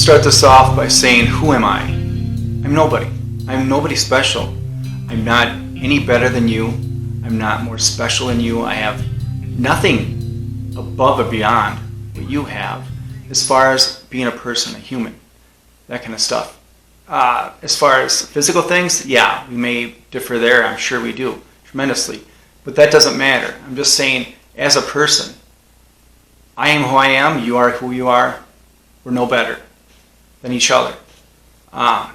start this off by saying, who am I? I'm nobody. I'm nobody special. I'm not any better than you. I'm not more special than you. I have nothing above or beyond what you have as far as being a person, a human, that kind of stuff. As far as physical things, yeah, we may differ there. I'm sure we do, tremendously. But that doesn't matter. I'm just saying, as a person, I am who I am, you are who you are. We're no better than each other.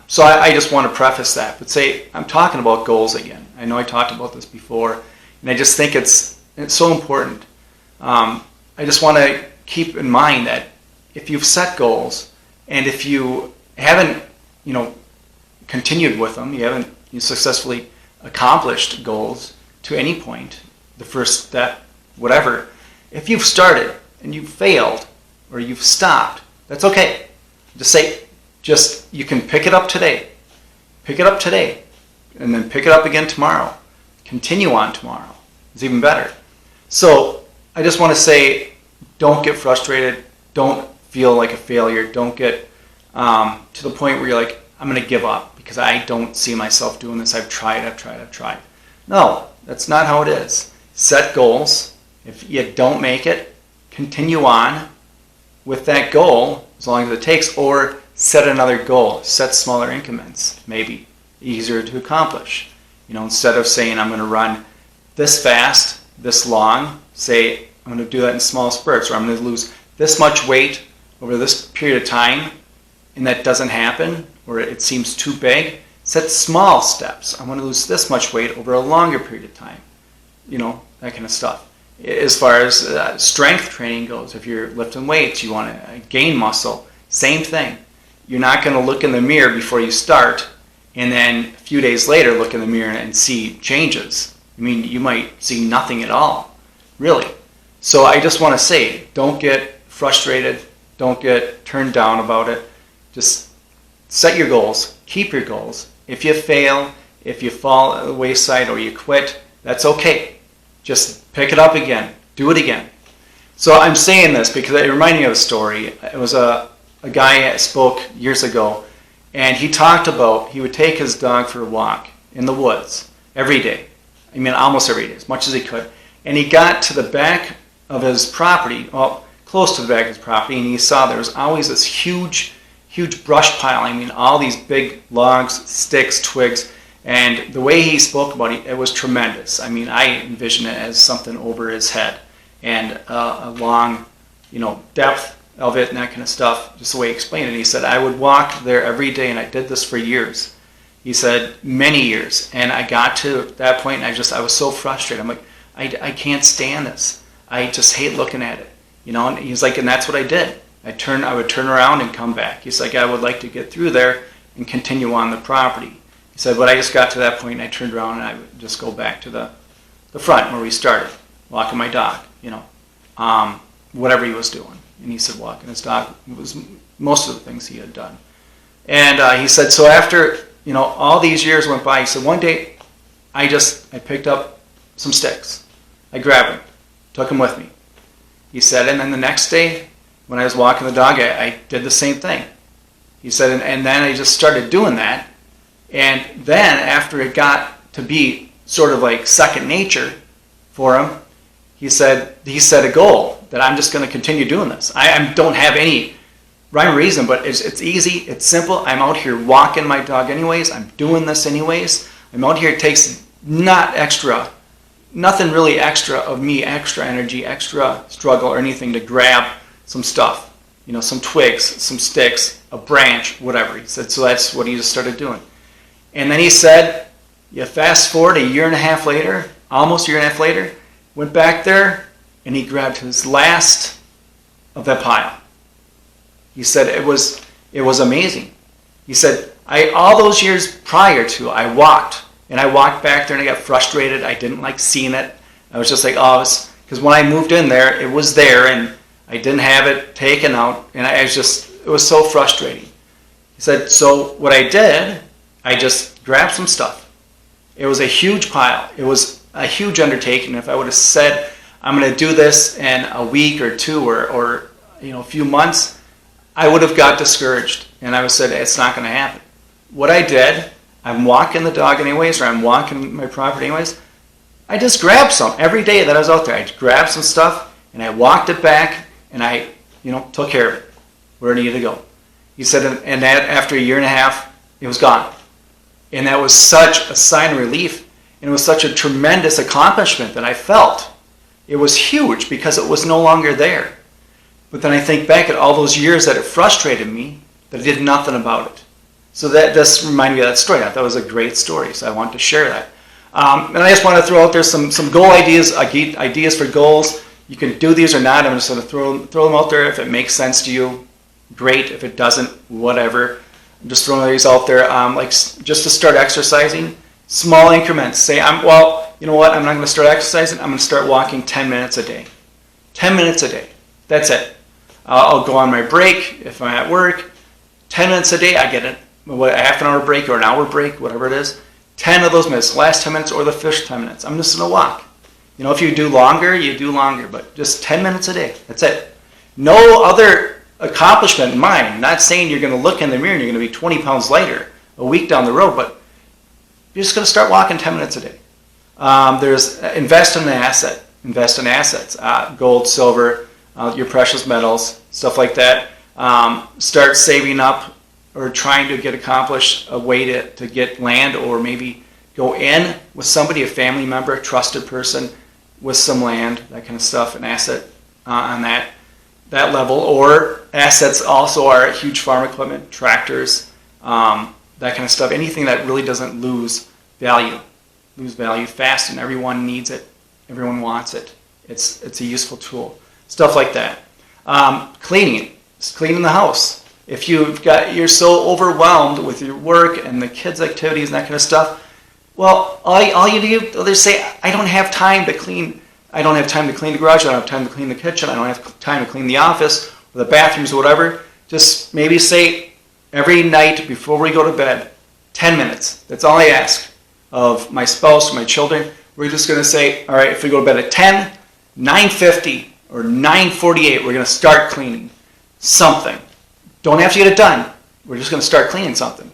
So I just want to preface that, but say, I'm talking about goals again. I know I talked about this before, and I just think it's so important. I just want to keep in mind that if you've set goals, and if you haven't, continued with them, you successfully accomplished goals to any point, the first step, whatever, if you've started and you've failed or you've stopped, that's okay. Just you can pick it up today, and then pick it up again tomorrow. Continue on tomorrow. It's even better. So I just want to say, don't get frustrated. Don't feel like a failure. Don't get to the point where you're like, I'm going to give up because I don't see myself doing this. I've tried. No, that's not how it is. Set goals. If you don't make it, continue on with that goal as long as it takes, or set another goal. Set smaller increments, maybe easier to accomplish. Instead of saying I'm going to run this fast, this long, say I'm going to do that in small spurts, or I'm going to lose this much weight over this period of time, and that doesn't happen, or it seems too big. Set small steps. I'm going to lose this much weight over a longer period of time. That kind of stuff. As far as strength training goes, if you're lifting weights, you want to gain muscle, same thing. You're not going to look in the mirror before you start and then a few days later look in the mirror and see changes. You might see nothing at all, really. So I just want to say, don't get frustrated, don't get turned down about it. Just set your goals, keep your goals. If you fail, if you fall at the wayside or you quit, that's okay. Just pick it up again, do it again. So I'm saying this because it reminded me of a story. It was a guy that spoke years ago, and he talked about he would take his dog for a walk in the woods every day. Almost every day, as much as he could. And he got to the back of his property, close to the back of his property, and he saw there was always this huge brush pile. All these big logs, sticks, twigs. And the way he spoke about it, it was tremendous. I envision it as something over his head and a long, depth of it and that kind of stuff, just the way he explained it. He said, I would walk there every day, and I did this for years. He said, many years. And I got to that point, and I was so frustrated. I'm like, I can't stand this. I just hate looking at it. And he's like, and that's what I did. I would turn around and come back. He's like, I would like to get through there and continue on the property. He said, but I just got to that point, and I turned around, and I would just go back to the front where we started, walking my dog, whatever he was doing. And he said walking his dog was most of the things he had done. And he said, so after, all these years went by, he said, one day I picked up some sticks. I grabbed them, took them with me. He said, and then the next day when I was walking the dog, I did the same thing. He said, and then I just started doing that. And then after it got to be sort of like second nature for him, he set a goal that I'm just going to continue doing this. I don't have any rhyme or reason, but it's easy, it's simple. I'm out here walking my dog anyways. I'm doing this anyways. I'm out here. It takes nothing really extra of me, extra energy, extra struggle or anything to grab some stuff, some twigs, some sticks, a branch, whatever. He said, so that's what he just started doing. And then he said, you fast forward a year and a half later, almost a year and a half later, went back there and he grabbed his last of that pile. He said it was amazing. He said, all those years prior to, I walked back there and I got frustrated. I didn't like seeing it. I was just like, because when I moved in there, it was there and I didn't have it taken out, and it was so frustrating. He said, so what I did, I just grabbed some stuff. It was a huge pile. It was a huge undertaking. If I would have said, I'm going to do this in a week or two or a few months, I would have got discouraged, and I would have said, it's not going to happen. What I did, I'm walking the dog anyways, or I'm walking my property anyways, I just grabbed some. Every day that I was out there, I grabbed some stuff, and I walked it back, and I, took care of it where it needed to go. He said, and that after a year and a half, it was gone. And that was such a sign of relief, and it was such a tremendous accomplishment that I felt. It was huge because it was no longer there. But then I think back at all those years that it frustrated me, that I did nothing about it. So that just reminded me of that story. I thought it was a great story, so I wanted to share that. And I just want to throw out there some goal ideas, ideas for goals. You can do these or not. I'm just going to throw them out there. If it makes sense to you, great. If it doesn't, whatever. I'm just throwing these out there. Like just to start exercising, small increments. Say, you know what? I'm not going to start exercising. I'm going to start walking 10 minutes a day. 10 minutes a day. That's it. I'll go on my break if I'm at work. 10 minutes a day, I get it. A half an hour break or an hour break, whatever it is. 10 of those minutes, last 10 minutes or the first 10 minutes. I'm just going to walk. If you do longer, you do longer, but just 10 minutes a day. That's it. No other accomplishment in mind. I'm not saying you're going to look in the mirror and you're going to be 20 pounds lighter a week down the road, but you're just going to start walking 10 minutes a day. There's invest in an asset. Invest in assets. Gold, silver, your precious metals, stuff like that. Start saving up or trying to accomplished a way to get land, or maybe go in with somebody, a family member, a trusted person with some land, that kind of stuff, an asset on that level. Or assets also are huge farm equipment, tractors, that kind of stuff. Anything that really doesn't lose value fast, and everyone needs it, everyone wants it. It's a useful tool. Stuff like that. Cleaning the house. If you're so overwhelmed with your work and the kids' activities and that kind of stuff, well, all you do is say, I don't have time to clean. I don't have time to clean the garage. I don't have time to clean the kitchen. I don't have time to clean the office or the bathrooms or whatever. Just maybe say every night before we go to bed, 10 minutes. That's all I ask of my spouse or my children. We're just going to say, all right, if we go to bed at 10, 9:50 or 9:48, we're going to start cleaning something. Don't have to get it done. We're just going to start cleaning something.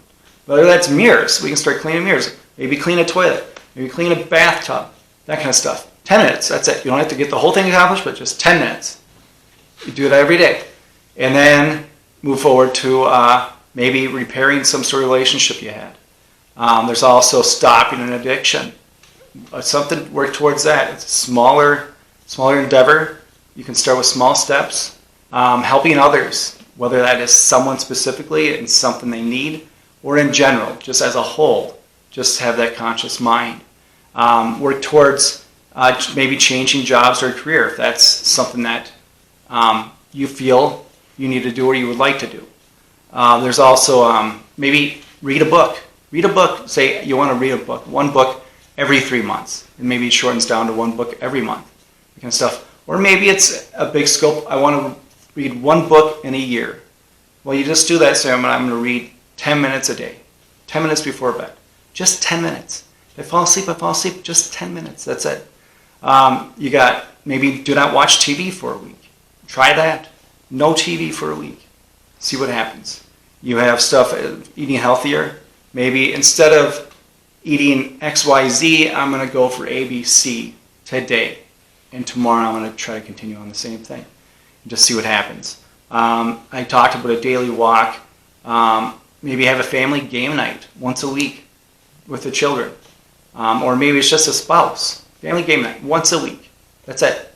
Whether that's mirrors, we can start cleaning mirrors. Maybe clean a toilet. Maybe clean a bathtub. That kind of stuff. 10 minutes, that's it. You don't have to get the whole thing accomplished, but just 10 minutes. You do it every day. And then move forward to maybe repairing some sort of relationship you had. There's also stopping an addiction. Something, work towards that. It's a smaller endeavor. You can start with small steps. Helping others, whether that is someone specifically and something they need, or in general, just as a whole, just have that conscious mind. Work towards maybe changing jobs or career if that's something that you feel you need to do or you would like to do. There's also maybe read a book. Read a book. Say you want to read a book, one book every 3 months, and maybe it shortens down to one book every month, that kind of stuff. Or maybe it's a big scope. I want to read one book in a year. Well, you just do that. Say I'm going to read 10 minutes a day, 10 minutes before bed, just 10 minutes. If I fall asleep, just 10 minutes. That's it. You got maybe do not watch TV for a week. Try that. No TV for a week. See what happens. You have stuff, eating healthier. Maybe instead of eating XYZ, I'm going to go for ABC today. And tomorrow I'm going to try to continue on the same thing. And just see what happens. I talked about a daily walk. Maybe have a family game night once a week with the children. Or maybe it's just a spouse. Family game night once a week. That's it.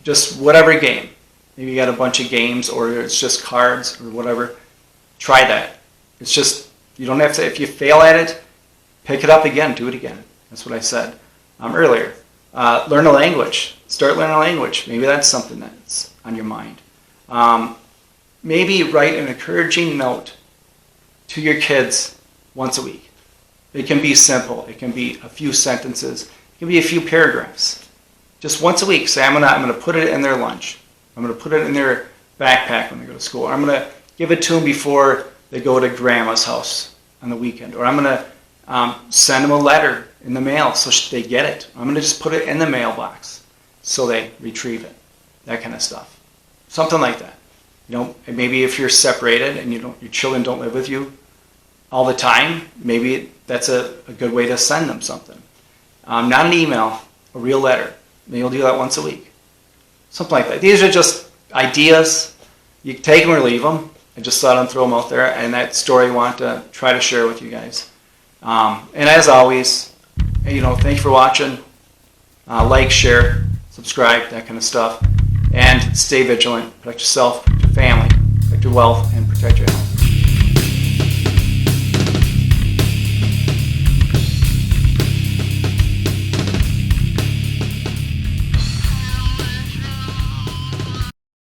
Just whatever game. Maybe you got a bunch of games or it's just cards or whatever. Try that. It's just, you don't have to, if you fail at it, pick it up again, do it again. That's what I said earlier. Learn a language. Start learning a language. Maybe that's something that's on your mind. Maybe write an encouraging note to your kids once a week. It can be simple. It can be a few sentences. It can be a few paragraphs. Just once a week, say I'm gonna put it in their lunch. I'm gonna put it in their backpack when they go to school. I'm gonna give it to them before they go to grandma's house on the weekend. Or I'm gonna send them a letter in the mail so they get it. I'm gonna just put it in the mailbox so they retrieve it. That kind of stuff. Something like that. And maybe if you're separated and your children don't live with you all the time, maybe that's a good way to send them something. Not an email, a real letter. Maybe you'll do that once a week. Something like that. These are just ideas. You can take them or leave them. I just thought I'd throw them out there, and that story I want to try to share with you guys. And as always, thank you for watching. Like, share, subscribe, that kind of stuff. And stay vigilant. Protect yourself, your family, protect your wealth, and protect your health.